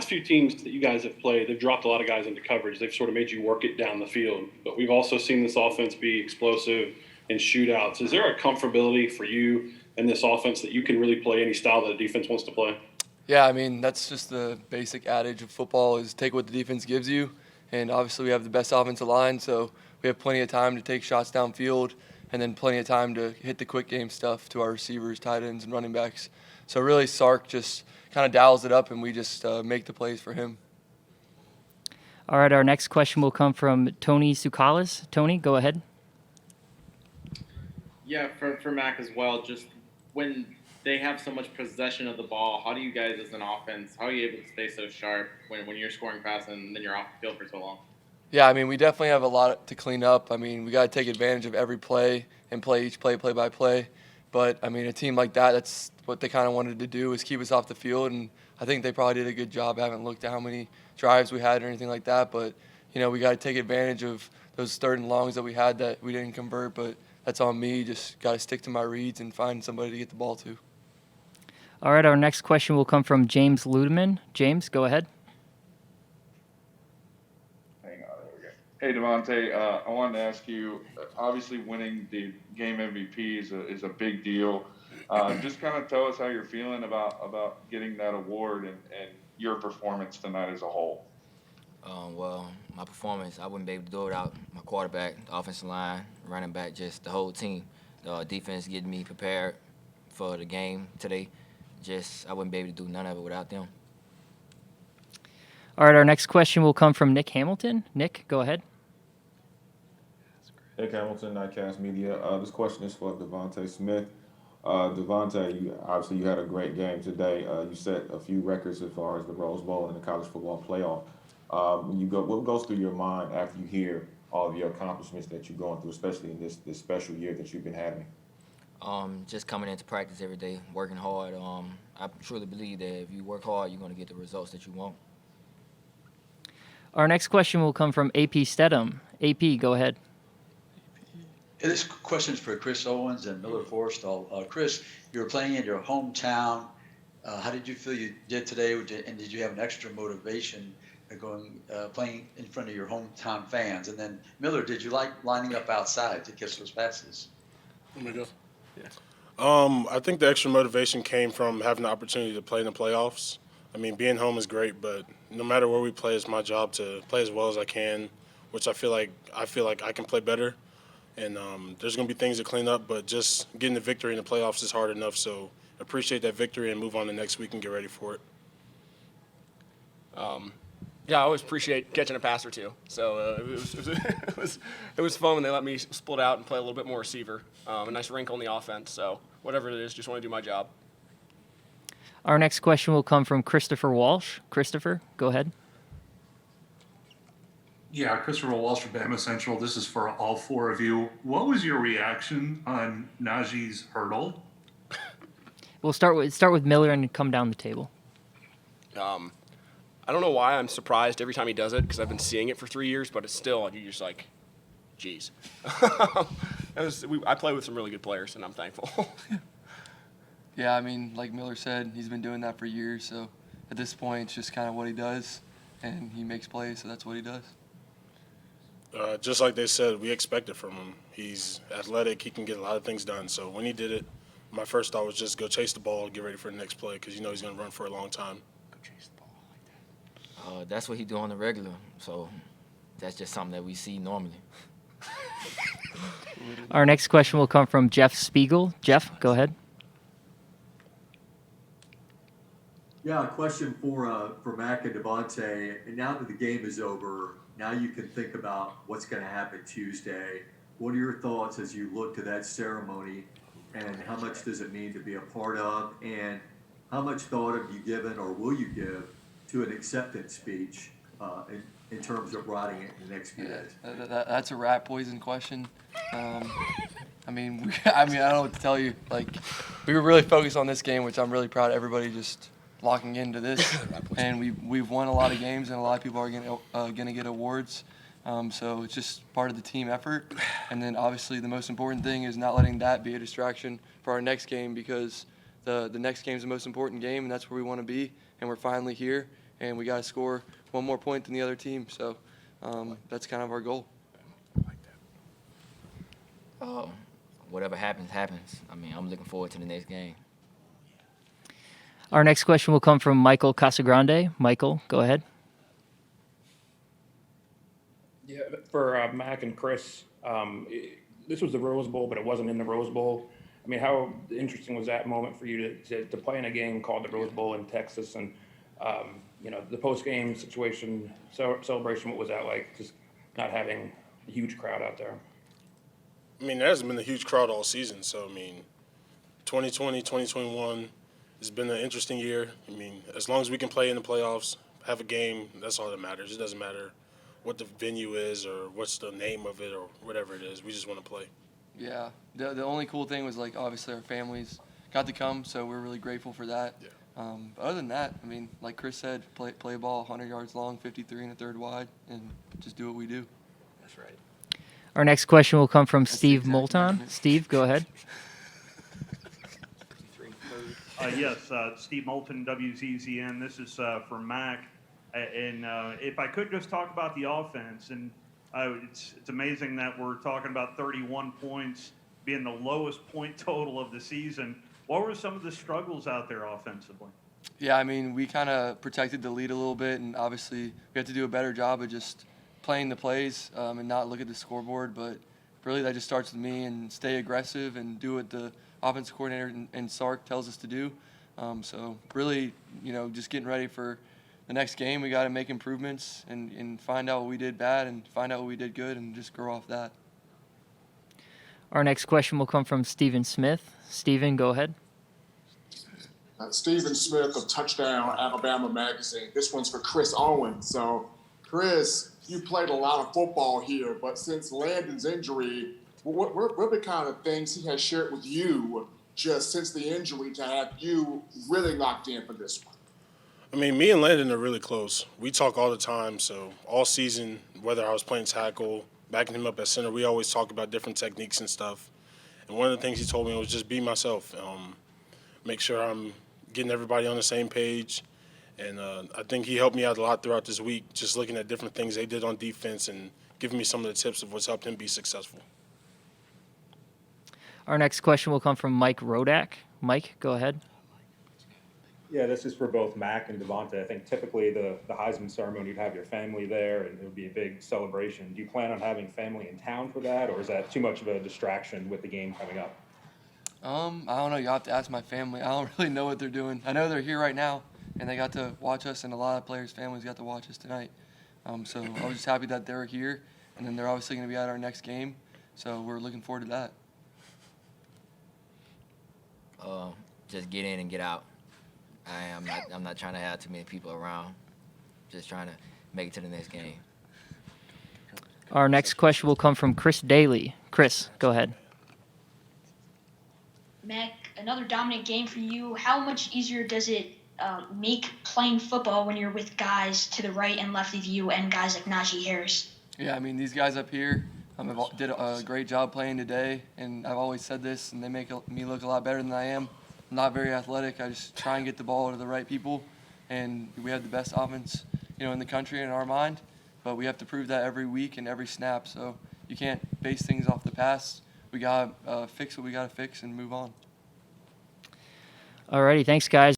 last few teams that you guys have played, they've dropped a lot of guys into coverage. They've sort of made you work it down the field. But we've also seen this offense be explosive in shootouts. Is there a comfortability for you in this offense that you can really play any style that the defense wants to play? Yeah, I mean, that's just the basic adage of football is take what the defense gives you. And obviously we have the best offensive line, so we have plenty of time to take shots downfield and then plenty of time to hit the quick game stuff to our receivers, tight ends, and running backs. So really Sark just kind of dials it up, and we just make the plays for him. All right, our next question will come from Tony Tsoukalas. Tony, go ahead. Yeah, for Mac as well, just when they have so much possession of the ball, how do you guys as an offense, how are you able to stay so sharp when you're scoring fast and then you're off the field for so long? Yeah, I mean, we definitely have a lot to clean up. I mean, we got to take advantage of every play and play each play by play. But, I mean, a team like that, that's what they kind of wanted to do is keep us off the field. And I think they probably did a good job. I haven't looked at how many drives we had or anything like that. But, you know, we got to take advantage of those third and longs that we had that we didn't convert. But that's on me. Just got to stick to my reads and find somebody to get the ball to. All right, our next question will come from James Ludeman. James, go ahead. Hang on, there we go. Hey, DeVonta, I wanted to ask you, obviously winning the game MVP is a big deal. Just kind of tell us how you're feeling about getting that award and your performance tonight as a whole. Well, my performance, I wouldn't be able to do it without my quarterback, the offensive line, running back, just the whole team. The defense getting me prepared for the game today. I wouldn't be able to do none of it without them. All right, our next question will come from Nick Hamilton. Nick, go ahead. Nick Hamilton, Nightcast Media. This question is for DeVonta Smith. DeVonta, you had a great game today. You set a few records as far as the Rose Bowl and the college football playoff. What goes through your mind after you hear all of your accomplishments that you're going through, especially in this special year that you've been having? Just coming into practice every day, working hard. I truly believe that if you work hard, you're going to get the results that you want. Our next question will come from AP Stedham. AP, go ahead. Hey, this question is for Chris Owens and Miller Forrestal. Chris, you were playing in your hometown. How did you feel you did today? And did you have an extra motivation playing in front of your hometown fans? And then Miller, did you like lining up outside to catch those passes? Let me go. Yeah. I think the extra motivation came from having the opportunity to play in the playoffs. I mean, being home is great, but no matter where we play, it's my job to play as well as I can, which I feel like I can play better. And there's going to be things to clean up, but just getting the victory in the playoffs is hard enough. So appreciate that victory and move on to next week and get ready for it. Yeah, I always appreciate catching a pass or two. So it was fun when they let me split out and play a little bit more receiver. A nice wrinkle in the offense. So whatever it is, just want to do my job. Our next question will come from Christopher Walsh. Christopher, go ahead. Yeah, Christopher Walsh from Bama Central. This is for all four of you. What was your reaction on Najee's hurdle? We'll start with Miller and come down the table. I don't know why I'm surprised every time he does it because I've been seeing it for 3 years, but it's still, you're just like, geez. I play with some really good players, and I'm thankful. Yeah, I mean, like Miller said, he's been doing that for years. So at this point, it's just kind of what he does, and he makes plays, so that's what he does. Just like they said, we expect it from him. He's athletic. He can get a lot of things done. So when he did it, my first thought was just go chase the ball, get ready for the next play because you know he's going to run for a long time. Go chase the ball like that. That's what he do on the regular. So that's just something that we see normally. Our next question will come from Jeff Spiegel. Jeff, go ahead. Yeah, a question for Mac and DeVonta. And now that the game is over, now you can think about what's going to happen Tuesday. What are your thoughts as you look to that ceremony, and how much does it mean to be a part of? And how much thought have you given, or will you give, to an acceptance speech in terms of writing it in the next few days? That's a rat poison question. I don't know what to tell you. Like, we were really focused on this game, which I'm really proud of everybody just locking into this. And we've won a lot of games, and a lot of people are gonna get awards. So it's just part of the team effort. And then obviously the most important thing is not letting that be a distraction for our next game, because the next game is the most important game, and that's where we want to be. And we're finally here, and we got to score one more point than the other team. So that's kind of our goal. Whatever happens, happens. I mean, I'm looking forward to the next game. Our next question will come from Michael Casagrande. Michael, go ahead. Yeah, for Mac and Chris, this was the Rose Bowl, but it wasn't in the Rose Bowl. I mean, how interesting was that moment for you to play in a game called the Rose Bowl in Texas, and the post-game situation, celebration? What was that like? Just not having a huge crowd out there. I mean, there hasn't been a huge crowd all season, so I mean, 2020, 2021 has been an interesting year. I mean, as long as we can play in the playoffs, have a game, that's all that matters. It doesn't matter what the venue is or what's the name of it or whatever it is. We just want to play. Yeah, the only cool thing was, like, obviously our families got to come, so we're really grateful for that. Yeah. But other than that, I mean, like Chris said, play ball 100 yards long, 53 and a third wide, and just do what we do. That's right. Our next question will come from That's the Steve exact Moulton. measurement. Steve, go ahead. Yes, Steve Moulton, WZZN. This is for Mac. And if I could just talk about the offense, and it's amazing that we're talking about 31 points being the lowest point total of the season. What were some of the struggles out there offensively? Yeah, I mean, we kind of protected the lead a little bit, and obviously we have to do a better job of just playing the plays and not look at the scoreboard. But really, that just starts with me, and stay aggressive and do what the offensive coordinator and Sark tells us to do. So really, just getting ready for the next game. We got to make improvements and find out what we did bad and find out what we did good and just grow off that. Our next question will come from Stephen Smith. Stephen, go ahead. Stephen Smith of Touchdown Alabama Magazine. This one's for Chris Owen. So, Chris, you played a lot of football here, but since Landon's injury, what are the kind of things he has shared with you just since the injury to have you really locked in for this one? I mean, me and Landon are really close. We talk all the time, so all season, whether I was playing tackle, backing him up at center, we always talk about different techniques and stuff. And one of the things he told me was just be myself, make sure I'm getting everybody on the same page. And I think he helped me out a lot throughout this week, just looking at different things they did on defense and giving me some of the tips of what's helped him be successful. Our next question will come from Mike Rodak. Mike, go ahead. Yeah, this is for both Mac and DeVonta. I think typically the Heisman ceremony, you'd have your family there, and it would be a big celebration. Do you plan on having family in town for that, or is that too much of a distraction with the game coming up? I don't know. You'll have to ask my family. I don't really know what they're doing. I know they're here right now, and they got to watch us, and a lot of players' families got to watch us tonight. So I was just happy that they were here, and then they're obviously going to be at our next game. So we're looking forward to that. Just get in and get out. I'm not trying to have too many people around. Just trying to make it to the next game. Our next question will come from Chris Daly. Chris, go ahead. Mac, another dominant game for you. How much easier does it make playing football when you're with guys to the right and left of you and guys like Najee Harris? Yeah, I mean, these guys up here did a great job playing today, and I've always said this, and they make me look a lot better than I am. I'm not very athletic. I just try and get the ball to the right people, and we have the best offense, in the country in our mind, but we have to prove that every week and every snap, so you can't base things off the past. We got to fix what we got to fix and move on. All righty, thanks, guys.